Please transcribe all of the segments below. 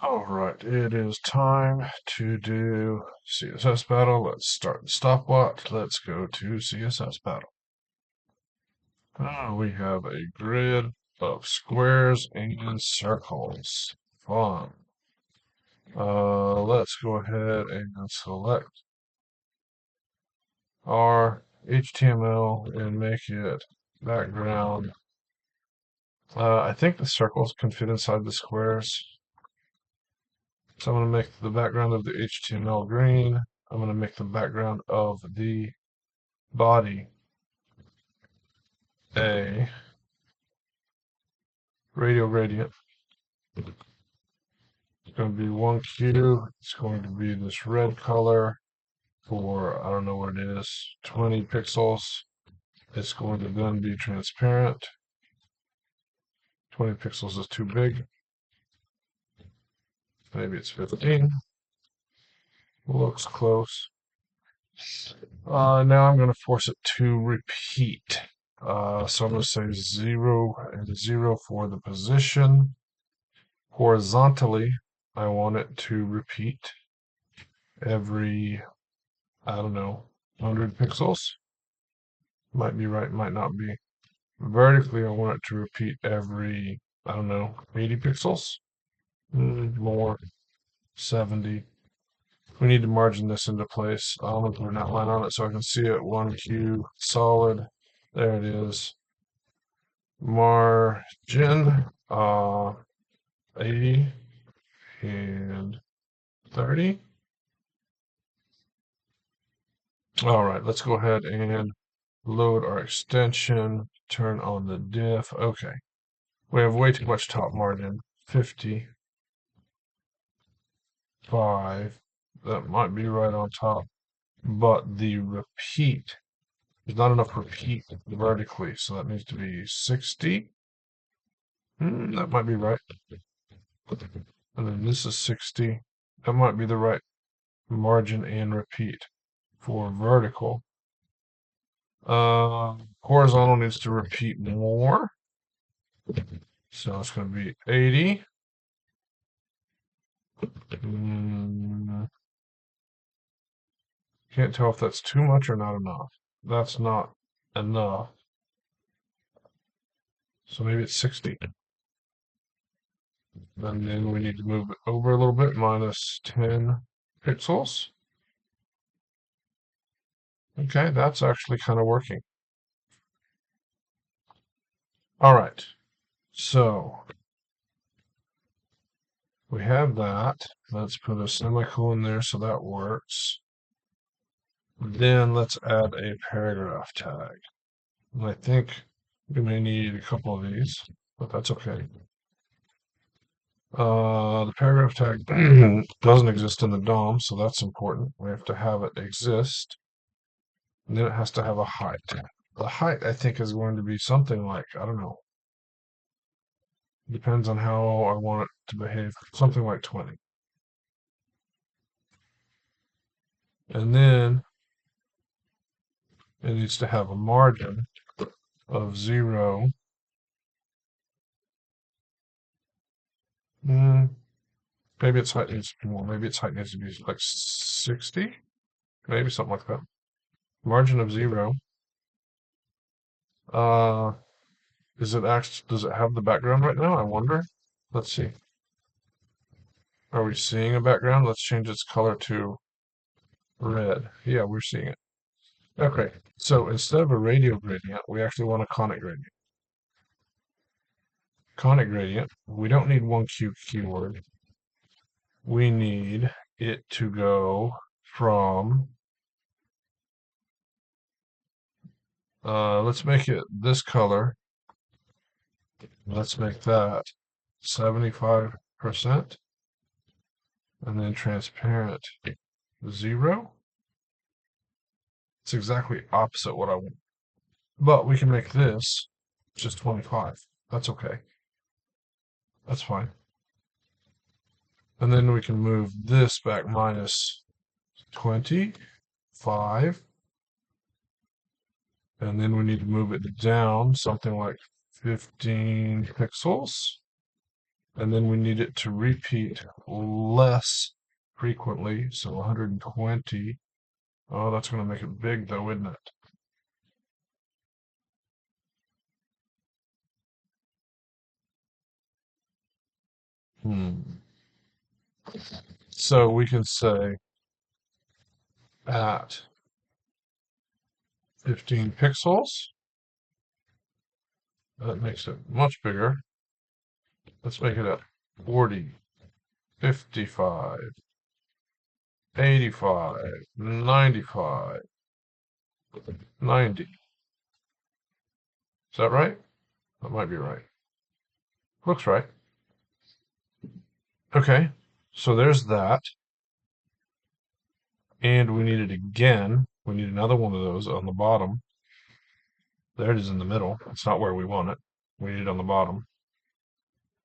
All right, it is time to do CSS Battle. Let's start the stopwatch. Let's go to CSS Battle. We have a grid of squares and circles. Fun. Let's go ahead and select our HTML and make it background. I think the circles can fit inside the squares. So I'm going to make the background of the HTML green. I'm going to make the background of the body a radial gradient. It's going to be 1Q. It's going to be this red color for, I don't know what it is, 20 pixels. It's going to then be transparent. 20 pixels is too big. Maybe it's 15. Looks close. Now I'm going to force it to repeat. So I'm going to say 0 and 0 for the position. Horizontally, I want it to repeat every, I don't know, 100 pixels. Might be right, might not be. Vertically, I want it to repeat every, I don't know, 80 pixels. More, 70. We need to margin this into place. I'm going to put an outline on it so I can see it. 1Q solid. There it is. Margin 80 and 30. All right, let's go ahead and load our extension, turn on the diff. Okay, we have way too much top margin. 55. That might be right on top, but the repeat, there's not enough repeat vertically, so that needs to be 60. That might be right. And then this is 60. That might be the right margin and repeat for vertical. Horizontal needs to repeat more. So it's going to be 80. Can't tell if that's too much or not enough. That's not enough. So maybe it's 60. And then we need to move it over a little bit, minus 10 pixels. Okay, that's actually kind of working. All right, so we have that. Let's put a semicolon there so that works. Then let's add a paragraph tag. And I think we may need a couple of these, but that's okay. The paragraph tag doesn't exist in the DOM, so that's important. We have to have it exist. And then it has to have a height. The height, I think, is going to be something like, I don't know. Depends on how I want it to behave. Something like 20. And then it needs to have a margin of 0. Maybe its height needs to be more. Maybe its height needs to be like 60. Maybe something like that. Margin of 0. Does it have the background right now? I wonder. Let's see. Are we seeing a background? Let's change its color to red. Yeah, we're seeing it. Okay, so instead of a radial gradient, we actually want a conic gradient. Conic gradient, we don't need 1Q keyword. We need it to go from, let's make it this color. Let's make that 75%. And then transparent 0. It's exactly opposite what I want. But we can make this just 25. That's okay. That's fine. And then we can move this back minus 25. And then we need to move it down something like 15 pixels. and then we need it to repeat less frequently, so 120. Oh, that's going to make it big though, isn't it? So we can say at 15 pixels, that makes it much bigger. Let's make it at 40, 55, 85, 95, 90. Is that right? That might be right. Looks right. Okay, so there's that. And we need it again. We need another one of those on the bottom. There it is in the middle. It's not where we want it. We need it on the bottom.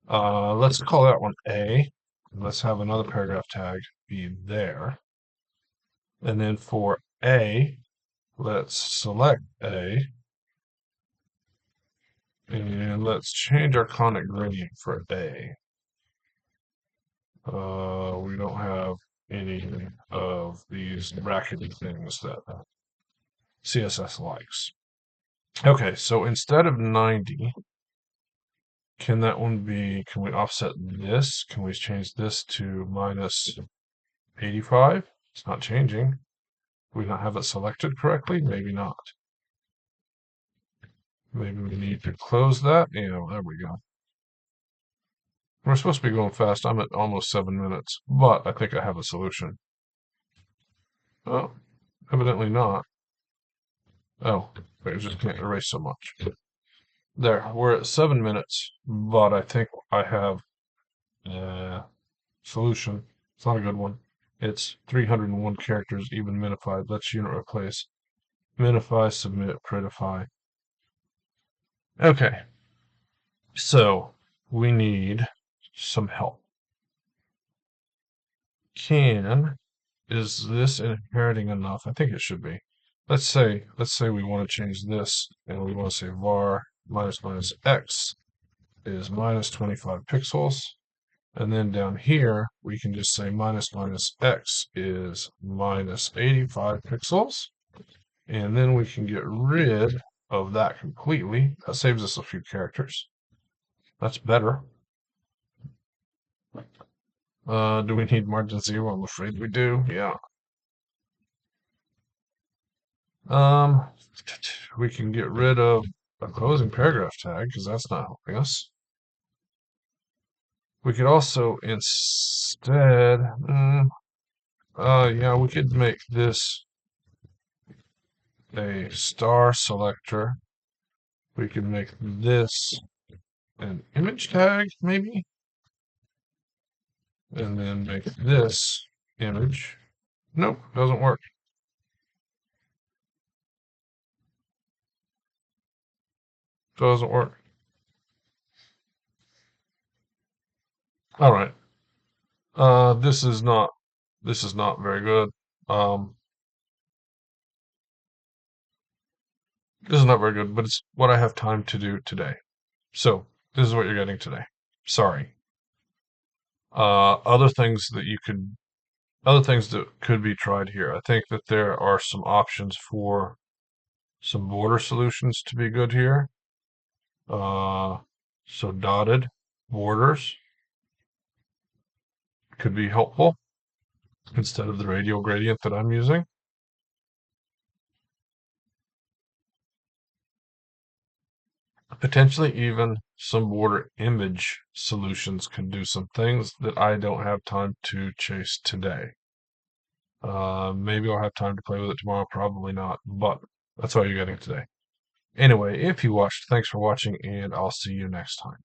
Let's call that one A. Let's have another paragraph tag be there. And then for A, let's select A. And let's change our conic gradient for A. We don't have any of these brackety things that CSS likes. Okay, so instead of 90, can that one be, can we offset this? Can we change this to minus 85? It's not changing. Do we not have it selected correctly? Maybe not. Maybe we need to close that. Yeah, there we go. We're supposed to be going fast. I'm at almost 7 minutes, but I think I have a solution. Oh, evidently not. Oh, I just can't erase so much. There, we're at 7 minutes, but I think I have a solution. It's not a good one. It's 301 characters, even minified. Let's unit replace. Minify, submit, pretify. Okay, so we need some help. Is this inheriting enough? I think it should be. Let's say we want to change this and we want to say var minus minus x is minus 25 pixels. And then down here, we can just say minus minus x is minus 85 pixels. And then we can get rid of that completely. That saves us a few characters. That's better. Do we need margin 0? I'm afraid we do. Yeah. We can get rid of a closing paragraph tag because that's not helping us. We could also instead, yeah, we could make this a star selector. We could make this an image tag, maybe, and then make this image. Nope, doesn't work. Doesn't work. All right. This is not very good. This is not very good, but it's what I have time to do today. So this is what you're getting today. Sorry. Other things that could be tried here. I think that there are some options for some border solutions to be good here. So dotted borders could be helpful instead of the radial gradient that I'm using. Potentially even some border image solutions can do some things that I don't have time to chase today. Maybe I'll have time to play with it tomorrow, probably not, but that's all you're getting today. Anyway, if you watched, thanks for watching, and I'll see you next time.